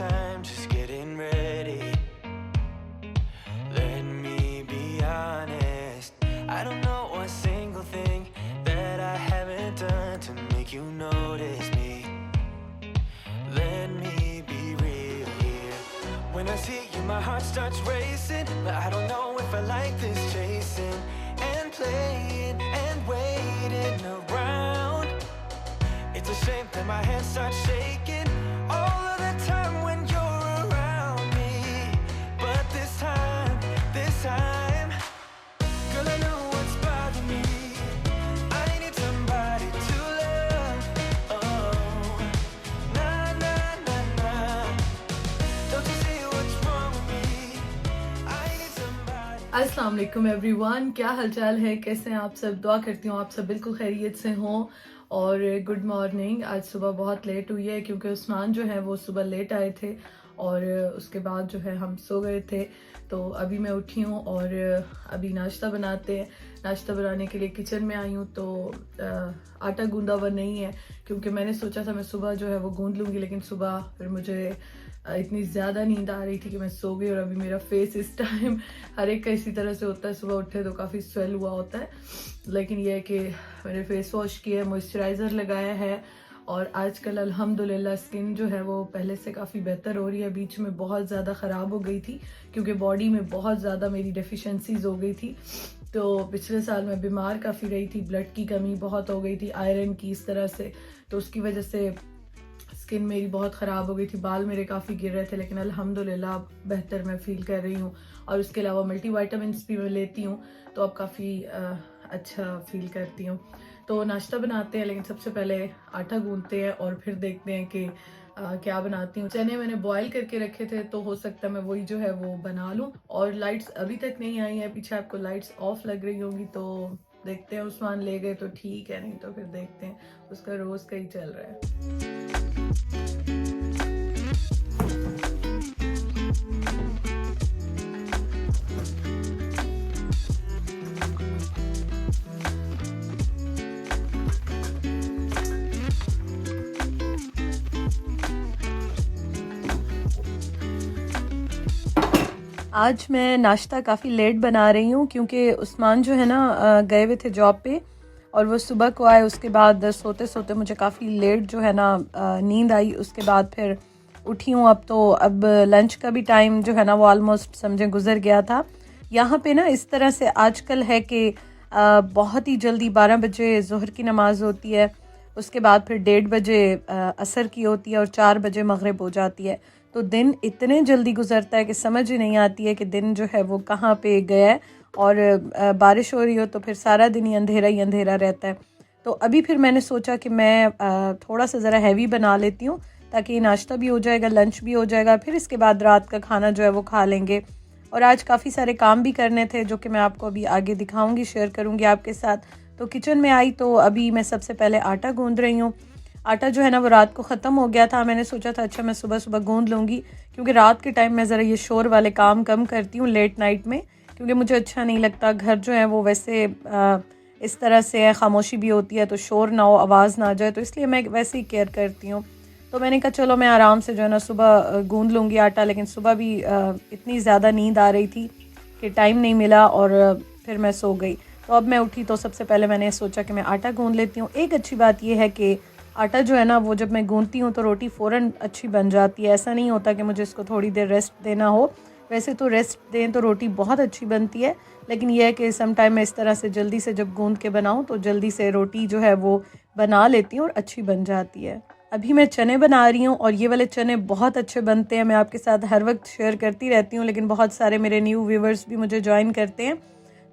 time, just getting ready. Let me be honest, I don't know a single thing that I haven't done to make you notice me. Let me be real here. When I see you, my heart starts racing, but I don't know if I like this chasing and playing and waiting around. It's a shame that my hands start shaking all of the time when you're around me. But this time, girl, I know what's bothering me. I need somebody to love. Oh, nah, nah, nah, nah. Don't you see what's wrong with me? I need somebody. अस्सलाम वालेकुम everyone, क्या हालचाल है, कैसे हैं आप सब। दुआ करती हूँ आप सब बिल्कुल खैरियत से हों। और गुड मॉर्निंग। आज सुबह बहुत लेट हुई है क्योंकि उस्मान जो है वो सुबह लेट आए थे और उसके बाद जो है हम सो गए थे। तो अभी मैं उठी हूँ और अभी नाश्ता बनाते हैं। नाश्ता बनाने के लिए किचन में आई हूँ तो आटा गूंदा हुआ नहीं है क्योंकि मैंने सोचा था मैं सुबह जो है वो गूंद लूँगी, लेकिन सुबह फिर मुझे इतनी ज़्यादा नींद आ रही थी कि मैं सो गई। और अभी मेरा फेस इस टाइम हर एक का इसी तरह से होता है, सुबह उठे तो काफ़ी स्वेल हुआ होता है। लेकिन यह है कि मैंने फेस वॉश किया है, मॉइस्चराइज़र लगाया है और आजकल अल्हम्दुलिल्लाह स्किन जो है वो पहले से काफ़ी बेहतर हो रही है। बीच में बहुत ज़्यादा ख़राब हो गई थी क्योंकि बॉडी में बहुत ज़्यादा मेरी डेफिशिएंसीज हो गई थी। तो पिछले साल मैं बीमार काफ़ी रही थी, ब्लड की कमी बहुत हो गई थी, आयरन की इस तरह से, तो उसकी वजह से स्किन मेरी बहुत ख़राब हो गई थी, बाल मेरे काफ़ी गिर रहे थे। लेकिन अल्हम्दुलिल्लाह बेहतर मैं फ़ील कर रही हूँ और उसके अलावा मल्टीविटामिन्स भी मैं लेती हूँ तो अब काफ़ी अच्छा फील करती हूँ। तो नाश्ता बनाते हैं, लेकिन सबसे पहले आटा गूंथते हैं और फिर देखते हैं कि क्या बनाती हूँ। चने मैंने बॉईल करके रखे थे तो हो सकता है मैं वही जो है वो बना लूँ। और लाइट्स अभी तक नहीं आई है, पीछे आपको लाइट्स ऑफ लग रही होंगी तो देखते हैं। उस्मान ले गए तो ठीक है, नहीं तो फिर देखते हैं, उसका रोज़ का ही चल रहा है। आज मैं नाश्ता काफ़ी लेट बना रही हूँ क्योंकि उस्मान जो है ना गए हुए थे जॉब पे और वो सुबह को आए। उसके बाद सोते सोते मुझे काफ़ी लेट जो है ना नींद आई। उसके बाद फिर उठी हूँ अब लंच का भी टाइम जो है ना वो ऑलमोस्ट समझे गुजर गया था। यहाँ पे ना इस तरह से आजकल है कि बहुत ही जल्दी 12 बजे ज़ोहर की नमाज़ होती है, उसके बाद फिर 1:30 बजे असर की होती है और 4 बजे मगरिब हो जाती है। तो दिन इतने जल्दी गुजरता है कि समझ ही नहीं आती है कि दिन जो है वो कहाँ पे गया है। और बारिश हो रही हो तो फिर सारा दिन ही अंधेरा रहता है। तो अभी फिर मैंने सोचा कि मैं थोड़ा सा ज़रा हैवी बना लेती हूँ ताकि नाश्ता भी हो जाएगा, लंच भी हो जाएगा, फिर इसके बाद रात का खाना जो है वो खा लेंगे। और आज काफ़ी सारे काम भी करने थे जो कि मैं आपको अभी आगे दिखाऊंगी, शेयर करूंगी आपके साथ। तो किचन में आई तो अभी मैं सबसे पहले आटा गूंद रही हूँ। आटा जो है ना वो रात को ख़त्म हो गया था। मैंने सोचा था अच्छा मैं सुबह सुबह गूंद लूँगी क्योंकि रात के टाइम मैं ज़रा ये शोर वाले काम कम करती हूँ लेट नाइट में, क्योंकि मुझे अच्छा नहीं लगता। घर जो है वो वैसे इस तरह से है, खामोशी भी होती है तो शोर ना हो, आवाज़ ना आ जाए, तो इसलिए मैं वैसे ही केयर करती हूँ। तो मैंने कहा चलो मैं आराम से जो है ना सुबह गूंद लूँगी आटा। लेकिन सुबह भी इतनी ज़्यादा नींद आ रही थी कि टाइम नहीं मिला और फिर मैं सो गई। तो अब मैं उठी तो सबसे पहले मैंने सोचा कि मैं आटा गूंद लेती हूँ। एक अच्छी बात यह है कि आटा जो है ना वो जब मैं गूंथती हूँ तो रोटी फ़ौरन अच्छी बन जाती है। ऐसा नहीं होता कि मुझे इसको थोड़ी देर रेस्ट देना हो। वैसे तो रेस्ट दें तो रोटी बहुत अच्छी बनती है, लेकिन यह है कि सम टाइम मैं इस तरह से जल्दी से जब गूंद के बनाऊँ तो जल्दी से रोटी जो है वो बना लेती हूँ और अच्छी बन जाती है। अभी मैं चने बना रही हूँ और ये वाले चने बहुत अच्छे बनते हैं। मैं आपके साथ हर वक्त शेयर करती रहती हूँ, लेकिन बहुत सारे मेरे न्यू व्यूवर्स भी मुझे ज्वाइन करते हैं।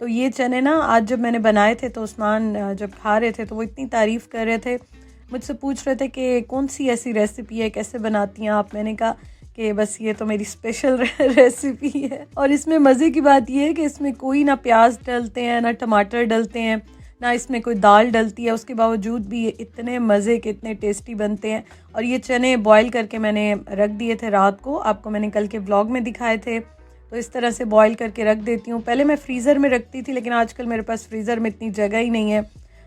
तो ये चने ना आज जब मैंने बनाए थे तो उस्मान जब खा रहे थे तो वो इतनी तारीफ़ कर रहे थे, मुझसे पूछ रहे थे कि कौन सी ऐसी रेसिपी है, कैसे बनाती हैं आप। मैंने कहा कि बस ये तो मेरी स्पेशल रेसिपी है। और इसमें मज़े की बात ये है कि इसमें कोई ना प्याज डलते हैं, ना टमाटर डलते हैं, ना इसमें कोई दाल डलती है। उसके बावजूद भी ये इतने मज़े के, इतने टेस्टी बनते हैं। और ये चने बॉईल करके मैंने रख दिए थे रात को, आपको मैंने कल के व्लॉग में दिखाए थे। तो इस तरह से बॉईल करके रख देती हूँ। पहले मैं फ्रीज़र में रखती थी, लेकिन आजकल मेरे पास फ्रीज़र में इतनी जगह ही नहीं है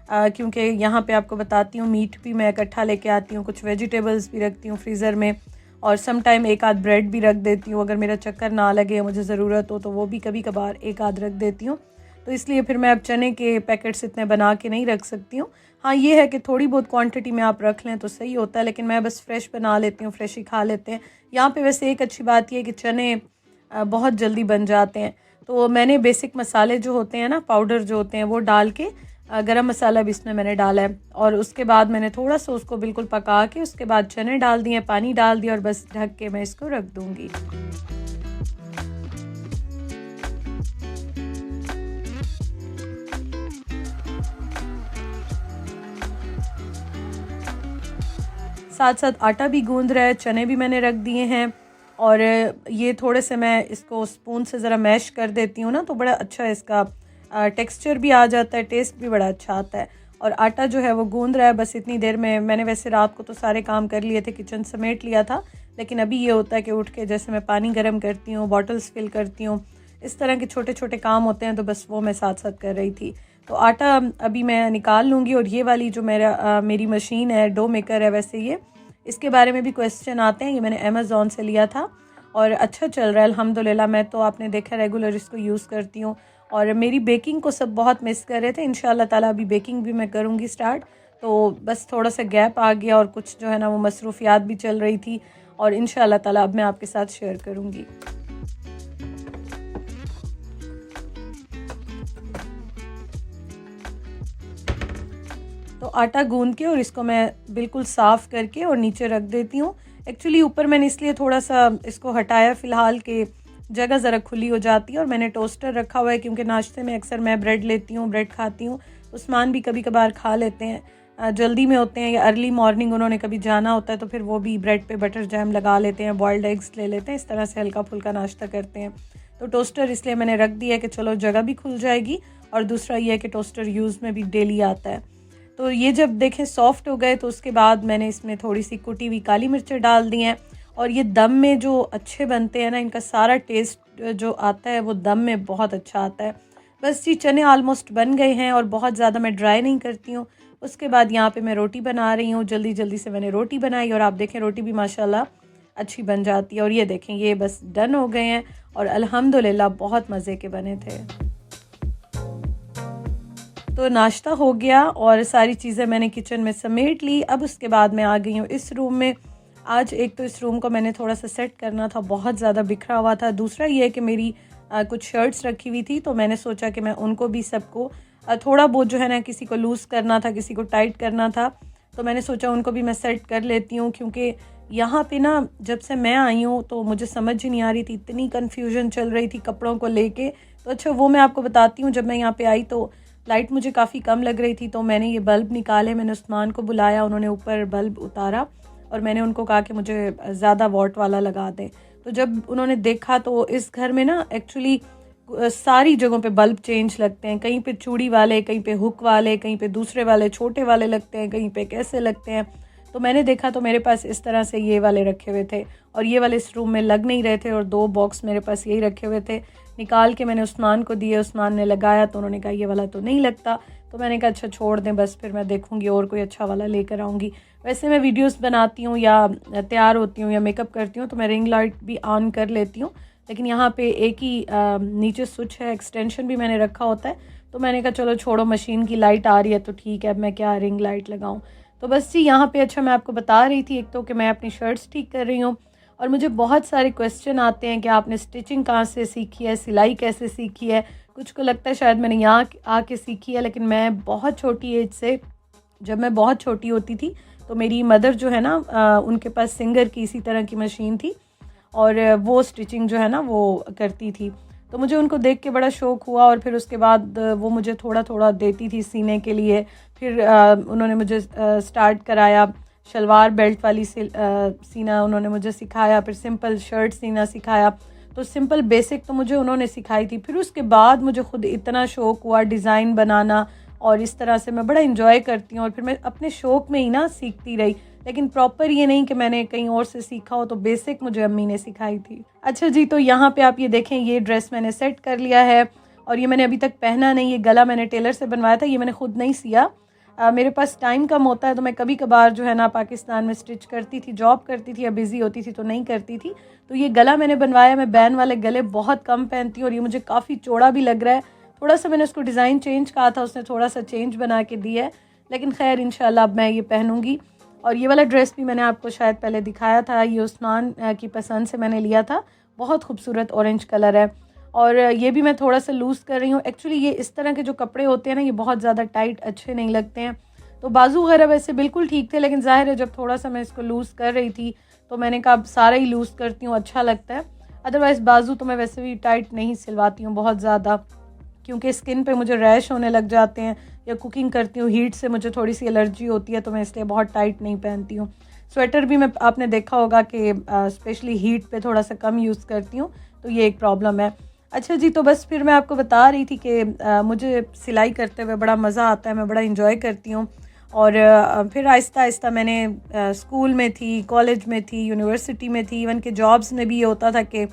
क्योंकि यहाँ पे आपको बताती हूँ मीट भी मैं इकट्ठा लेके आती हूँ, कुछ वेजिटेबल्स भी रखती हूँ फ्रीज़र में। और सम टाइम एक आध ब्रेड भी रख देती हूँ, अगर मेरा चक्कर ना लगे या मुझे ज़रूरत हो तो वो भी कभी कभार एक आध रख देती हूँ। तो इसलिए फिर मैं अब चने के पैकेट्स इतने बना के नहीं रख सकती हूँ। हाँ, ये है कि थोड़ी बहुत क्वांटिटी में आप रख लें तो सही होता है, लेकिन मैं बस फ्रेश बना लेती हूँ, फ्रेश ही खा लेते हैं। यहाँ पे वैसे एक अच्छी बात ये है कि चने बहुत जल्दी बन जाते हैं। तो मैंने बेसिक मसाले जो होते हैं ना, पाउडर जो होते हैं, वो डाल के गरम मसाला भी इसमें मैंने डाला है, और उसके बाद मैंने थोड़ा सा उसको बिल्कुल पका के उसके बाद चने डाल दिए, पानी डाल दिया और बस ढक के मैं इसको रख दूँगी। साथ साथ आटा भी गूंद रहा है, चने भी मैंने रख दिए हैं, और ये थोड़े से मैं इसको स्पून से ज़रा मैश कर देती हूँ ना, तो बड़ा अच्छा इसका टेक्सचर भी आ जाता है, टेस्ट भी बड़ा अच्छा आता है। और आटा जो है वो गूंद रहा है, बस इतनी देर में मैंने वैसे रात को तो सारे काम कर लिए थे, किचन समेट लिया था, लेकिन अभी ये होता है कि उठ के जैसे मैं पानी गर्म करती हूँ, बॉटल्स फिल करती हूँ, इस तरह के छोटे छोटे काम होते हैं, तो बस वो मैं साथ साथ कर रही थी। तो आटा अभी मैं निकाल लूँगी। और ये वाली जो मेरी मशीन है, डो मेकर है, वैसे ये इसके बारे में भी क्वेश्चन आते हैं, ये मैंने अमेज़ॉन से लिया था और अच्छा चल रहा है अल्हम्दुलिल्लाह। मैं तो आपने देखा रेगुलर इसको यूज़ करती हूँ, और मेरी बेकिंग को सब बहुत मिस कर रहे थे। इंशाल्लाह ताला अभी बेकिंग भी मैं करूँगी स्टार्ट, तो बस थोड़ा सा गैप आ गया और कुछ जो है ना वो मसरूफियात भी चल रही थी, और इंशाल्लाह ताला अब मैं आपके साथ शेयर करूँगी। तो आटा गूंद के और इसको मैं बिल्कुल साफ़ करके और नीचे रख देती हूँ। एक्चुअली ऊपर मैंने इसलिए थोड़ा सा इसको हटाया फ़िलहाल कि जगह ज़रा खुली हो जाती है, और मैंने टोस्टर रखा हुआ है क्योंकि नाश्ते में अक्सर मैं ब्रेड लेती हूँ, ब्रेड खाती हूँ। उस्मान भी कभी कभार खा लेते हैं, जल्दी में होते हैं या अर्ली मॉर्निंग उन्होंने कभी जाना होता है तो फिर वो भी ब्रेड पे बटर जैम लगा लेते हैं, बॉइल्ड एग्स ले लेते हैं, इस तरह से हल्का फुल्का नाश्ता करते हैं। तो टोस्टर इसलिए मैंने रख दिया है कि चलो जगह भी खुल जाएगी, और दूसरा ये है कि टोस्टर यूज़ में भी डेली आता है। तो ये जब देखें सॉफ्ट हो गए तो उसके बाद मैंने इसमें थोड़ी सी कुटी हुई काली मिर्चें डाल दी हैं, और ये दम में जो अच्छे बनते हैं ना, इनका सारा टेस्ट जो आता है वो दम में बहुत अच्छा आता है। बस ये चने आलमोस्ट बन गए हैं, और बहुत ज़्यादा मैं ड्राई नहीं करती हूँ। उसके बाद यहाँ पे मैं रोटी बना रही हूँ, जल्दी जल्दी से मैंने रोटी बनाई, और आप देखें रोटी भी माशाल्लाह अच्छी बन जाती है। और ये देखें ये बस डन हो गए हैं, और अल्हम्दुलिल्लाह बहुत मज़े के बने थे। तो नाश्ता हो गया और सारी चीज़ें मैंने किचन में समेट ली। अब उसके बाद मैं आ गई हूँ इस रूम में। आज एक तो इस रूम को मैंने थोड़ा सा सेट करना था, बहुत ज़्यादा बिखरा हुआ था। दूसरा ये है कि मेरी कुछ शर्ट्स रखी हुई थी, तो मैंने सोचा कि मैं उनको भी सबको थोड़ा बहुत जो है ना, किसी को लूज़ करना था, किसी को टाइट करना था, तो मैंने सोचा उनको भी मैं सेट कर लेती हूँ। क्योंकि यहाँ पे ना जब से मैं आई हूँ तो मुझे समझ ही नहीं आ रही थी, इतनी कन्फ्यूजन चल रही थी कपड़ों को लेके। तो अच्छा वो मैं आपको बताती हूँ, जब मैं यहाँ पे आई तो लाइट मुझे काफ़ी कम लग रही थी, तो मैंने ये बल्ब निकाले, मैंने उस्मान को बुलाया, उन्होंने ऊपर बल्ब उतारा, और मैंने उनको कहा कि मुझे ज़्यादा वॉट वाला लगा दें। तो जब उन्होंने देखा तो इस घर में ना एक्चुअली सारी जगहों पे बल्ब चेंज लगते हैं, कहीं पे चूड़ी वाले, कहीं पे हुक वाले, कहीं पे दूसरे वाले छोटे वाले लगते हैं, कहीं पे कैसे लगते हैं। तो मैंने देखा तो मेरे पास इस तरह से ये वाले रखे हुए थे, और ये वाले इस रूम में लग नहीं रहे थे, और 2 बॉक्स मेरे पास यही रखे हुए थे। निकाल के मैंने उस्मान को दिए, उस्मान ने लगाया तो उन्होंने कहा ये वाला तो नहीं लगता। तो मैंने कहा अच्छा छोड़ दें, बस फिर मैं देखूंगी और कोई अच्छा वाला लेकर आऊँगी। वैसे मैं वीडियोस बनाती हूँ या तैयार होती हूँ या मेकअप करती हूँ तो मैं रिंग लाइट भी ऑन कर लेती हूँ, लेकिन यहाँ पे एक ही नीचे स्विच है, एक्सटेंशन भी मैंने रखा होता है। तो मैंने कहा चलो छोड़ो, मशीन की लाइट आ रही है तो ठीक है, अब मैं क्या रिंग लाइट लगाऊँ। तो बस जी यहाँ पे अच्छा मैं आपको बता रही थी, एक तो कि मैं अपनी शर्ट्स ठीक कर रही हूँ, और मुझे बहुत सारे क्वेश्चन आते हैं कि आपने स्टिचिंग कहाँ से सीखी है, सिलाई कैसे सीखी है। कुछ को लगता है शायद मैंने यहाँ आके सीखी है, लेकिन मैं बहुत छोटी एज से, जब मैं बहुत छोटी होती थी तो मेरी मदर जो है ना उनके पास सिंगर की इसी तरह की मशीन थी, और वो स्टिचिंग जो है ना वो करती थी। तो मुझे उनको देख के बड़ा शौक़ हुआ, और फिर उसके बाद वो मुझे थोड़ा थोड़ा देती थी सीने के लिए। फिर उन्होंने मुझे स्टार्ट कराया शलवार बेल्ट वाली सीना उन्होंने मुझे सिखाया, फिर सिंपल शर्ट सीना सिखाया। तो सिंपल बेसिक तो मुझे उन्होंने सिखाई थी। फिर उसके बाद मुझे ख़ुद इतना शौक़ हुआ डिज़ाइन बनाना, और इस तरह से मैं बड़ा इंजॉय करती हूँ, और फिर मैं अपने शौक़ में ही ना सीखती रही। लेकिन प्रॉपर ये नहीं कि मैंने कहीं और से सीखा हो, तो बेसिक मुझे अम्मी ने सिखाई थी। अच्छा जी, तो यहाँ पे आप ये देखें, ये ड्रेस मैंने सेट कर लिया है, और ये मैंने अभी तक पहना नहीं, ये गला मैंने टेलर से बनवाया था, ये मैंने ख़ुद नहीं सिया। मेरे पास टाइम कम होता है तो मैं कभी कभार जो है ना पाकिस्तान में स्टिच करती थी, जॉब करती थी या बिज़ी होती थी तो नहीं करती थी। तो ये गला मैंने बनवाया, मैं बैन वाले गले बहुत कम पहनती हूँ और ये मुझे काफ़ी चौड़ा भी लग रहा है। थोड़ा सा मैंने उसको डिज़ाइन चेंज कहा था, उसने थोड़ा सा चेंज बना के दिया है, लेकिन खैर इंशाल्लाह अब मैं ये पहनूँगी। और ये वाला ड्रेस भी मैंने आपको शायद पहले दिखाया था, ये उस्मान की पसंद से मैंने लिया था, बहुत खूबसूरत ऑरेंज कलर है। और ये भी मैं थोड़ा सा लूज़ कर रही हूँ। एक्चुअली ये इस तरह के जो कपड़े होते हैं ना, ये बहुत ज़्यादा टाइट अच्छे नहीं लगते हैं। तो बाजू वगैरह वैसे बिल्कुल ठीक थे, लेकिन ज़ाहिर है जब थोड़ा सा मैं इसको लूज़ कर रही थी तो मैंने कहा अब सारा ही लूज़ करती हूँ, अच्छा लगता है। अदरवाइज़ बाजू तो मैं वैसे भी टाइट नहीं सिलवाती हूँ बहुत ज़्यादा, क्योंकि स्किन पे मुझे रैश होने लग जाते हैं, या कुकिंग करती हूँ हीट से मुझे थोड़ी सी एलर्जी होती है, तो मैं इसलिए बहुत टाइट नहीं पहनती हूँ। स्वेटर भी मैं आपने देखा होगा कि स्पेशली हीट पे थोड़ा सा कम यूज़ करती हूँ, तो ये एक प्रॉब्लम है। अच्छा जी, तो बस फिर मैं आपको बता रही थी कि मुझे सिलाई करते हुए बड़ा मज़ा आता है, मैं बड़ा इंजॉय करती हूँ। और फिर आहिस्ता आहिस्ता मैंने स्कूल में थी, कॉलेज में थी, यूनिवर्सिटी में थी, इवन के जॉब्स में भी ये होता था कि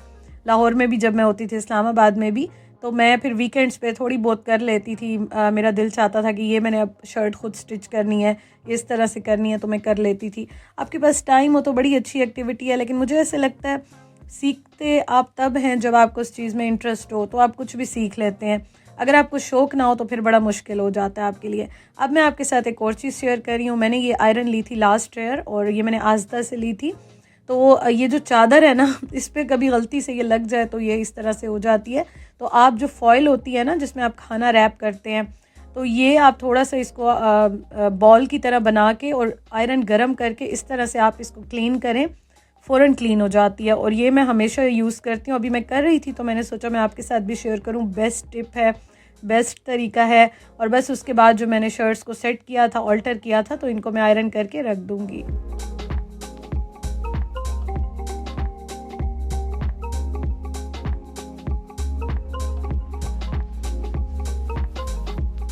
लाहौर में भी जब मैं होती थी, इस्लामाबाद में भी, तो मैं फिर वीकेंड्स पे थोड़ी बहुत कर लेती थी। मेरा दिल चाहता था कि ये मैंने अब शर्ट खुद स्टिच करनी है, इस तरह से करनी है, तो मैं कर लेती थी। आपके पास टाइम हो तो बड़ी अच्छी एक्टिविटी है, लेकिन मुझे ऐसे लगता है सीखते आप तब हैं जब आपको उस चीज़ में इंटरेस्ट हो, तो आप कुछ भी सीख लेते हैं। अगर आपको शौक़ ना हो तो फिर बड़ा मुश्किल हो जाता है आपके लिए। अब मैं आपके साथ एक और चीज़ शेयर कर रही हूँ। मैंने ये आयरन ली थी लास्ट ईयर, और ये मैंने आस्था से ली थी। तो ये जो चादर है ना, इस पर कभी गलती से ये लग जाए तो ये इस तरह से हो जाती है। तो आप जो फॉयल होती है ना, जिसमें आप खाना रैप करते हैं, तो ये आप थोड़ा सा इसको बॉल की तरह बना के और आयरन गरम करके इस तरह से आप इसको क्लीन करें, फ़ौरन क्लीन हो जाती है। और ये मैं हमेशा यूज़ करती हूँ। अभी मैं कर रही थी तो मैंने सोचा मैं आपके साथ भी शेयर करूँ। बेस्ट टिप है, बेस्ट तरीका है। और बस उसके बाद जो मैंने शर्ट्स को सेट किया था, ऑल्टर किया था, तो इनको मैं आयरन करके रख दूँगी।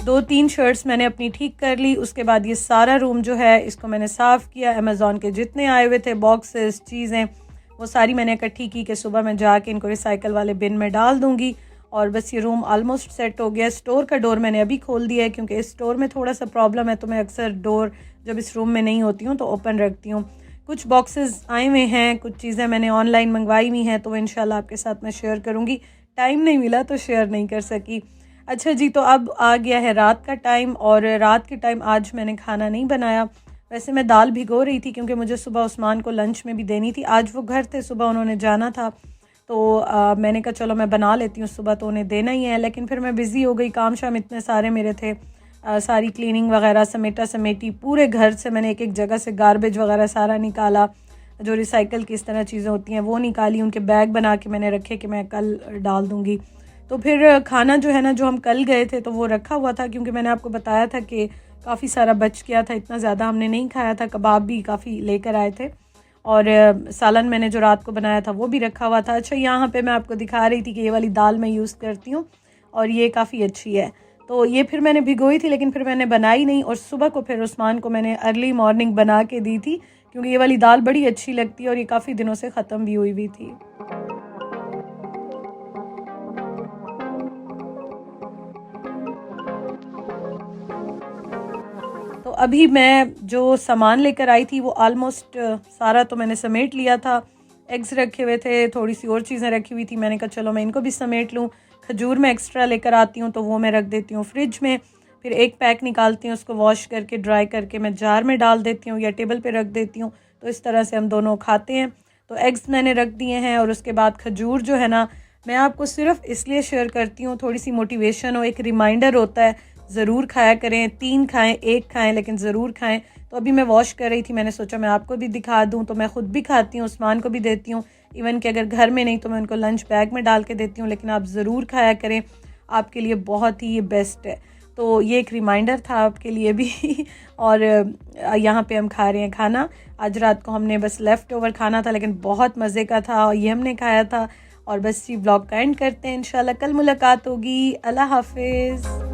दो तीन शर्ट्स मैंने अपनी ठीक कर ली। उसके बाद ये सारा रूम जो है इसको मैंने साफ़ किया। अमेज़ॉन के जितने आए हुए थे बॉक्सेस, चीज़ें, वो सारी मैंने इकट्ठी की कि सुबह मैं जाके इनको रिसाइकल वाले बिन में डाल दूँगी। और बस ये रूम ऑलमोस्ट सेट हो गया। स्टोर का डोर मैंने अभी खोल दिया है, क्योंकि इस स्टोर में थोड़ा सा प्रॉब्लम है, तो मैं अक्सर डोर जब इस रूम में नहीं होती हूँ तो ओपन रखती हूँ। कुछ बॉक्सेस आए हुए हैं, कुछ चीज़ें मैंने ऑनलाइन मंगवाई हुई हैं, तो वो इंशाल्लाह आपके साथ मैं शेयर करूँगी। टाइम नहीं मिला तो शेयर नहीं कर सकी। अच्छा जी, तो अब आ गया है रात का टाइम, और रात के टाइम आज मैंने खाना नहीं बनाया। वैसे मैं दाल भिगो रही थी, क्योंकि मुझे सुबह उस्मान को लंच में भी देनी थी। आज वो घर थे, सुबह उन्होंने जाना था, तो मैंने कहा चलो मैं बना लेती हूँ, सुबह तो उन्हें देना ही है। लेकिन फिर मैं बिज़ी हो गई, काम शाम इतने सारे मेरे थे। सारी क्लीनिंग वगैरह समेटा समेटी, पूरे घर से मैंने एक एक जगह से गार्बेज वगैरह सारा निकाला, जो रिसाइकल की इस तरह चीज़ें होती हैं वो निकाली, उनके बैग बना के मैंने रखे कि मैं कल डाल दूँगी। तो फिर खाना जो है ना, जो हम कल गए थे तो वो रखा हुआ था, क्योंकि मैंने आपको बताया था कि काफ़ी सारा बच गया था, इतना ज़्यादा हमने नहीं खाया था। कबाब भी काफ़ी लेकर आए थे, और सालन मैंने जो रात को बनाया था वो भी रखा हुआ था। अच्छा, यहाँ पे मैं आपको दिखा रही थी कि ये वाली दाल मैं यूज़ करती हूँ, और ये काफ़ी अच्छी है। तो ये फिर मैंने भिगोई थी, लेकिन फिर मैंने बनाई नहीं, और सुबह को फिर उस्मान को मैंने अर्ली मॉर्निंग बना के दी थी, क्योंकि ये वाली दाल बड़ी अच्छी लगती है और ये काफ़ी दिनों से ख़त्म भी हुई हुई थी। तो अभी मैं जो सामान लेकर आई थी वो ऑलमोस्ट सारा तो मैंने समेट लिया था। एग्स रखे हुए थे, थोड़ी सी और चीज़ें रखी हुई थी, मैंने कहा चलो मैं इनको भी समेट लूँ। खजूर मैं एक्स्ट्रा लेकर आती हूँ, तो वो मैं रख देती हूँ फ्रिज में। फिर एक पैक निकालती हूँ, उसको वॉश करके ड्राई करके मैं जार में डाल देती हूँ या टेबल पे रख देती हूँ, तो इस तरह से हम दोनों खाते हैं। तो एग्स मैंने रख दिए हैं, और उसके बाद खजूर जो है ना, मैं आपको सिर्फ इसलिए शेयर करती हूँ, थोड़ी सी मोटिवेशन हो, एक रिमाइंडर होता है, ज़रूर खाया करें। 3 खाएं, 1 खाएं, लेकिन ज़रूर खाएं। तो अभी मैं वॉश कर रही थी, मैंने सोचा मैं आपको भी दिखा दूं। तो मैं ख़ुद भी खाती हूँ, उस्मान को भी देती हूँ, इवन कि अगर घर में नहीं तो मैं उनको लंच बैग में डाल के देती हूँ। लेकिन आप ज़रूर खाया करें, आपके लिए बहुत ही ये बेस्ट है। तो ये एक रिमाइंडर था आपके लिए भी और यहाँ पे हम खा रहे हैं खाना। आज रात को हमने बस लेफ़्ट ओवर खाना था, लेकिन बहुत मज़े का था, और ये हमने खाया था। और बस ये ब्लॉग का एंड करते हैं। इंशाल्लाह कल मुलाकात होगी। अल्लाह हाफिज़।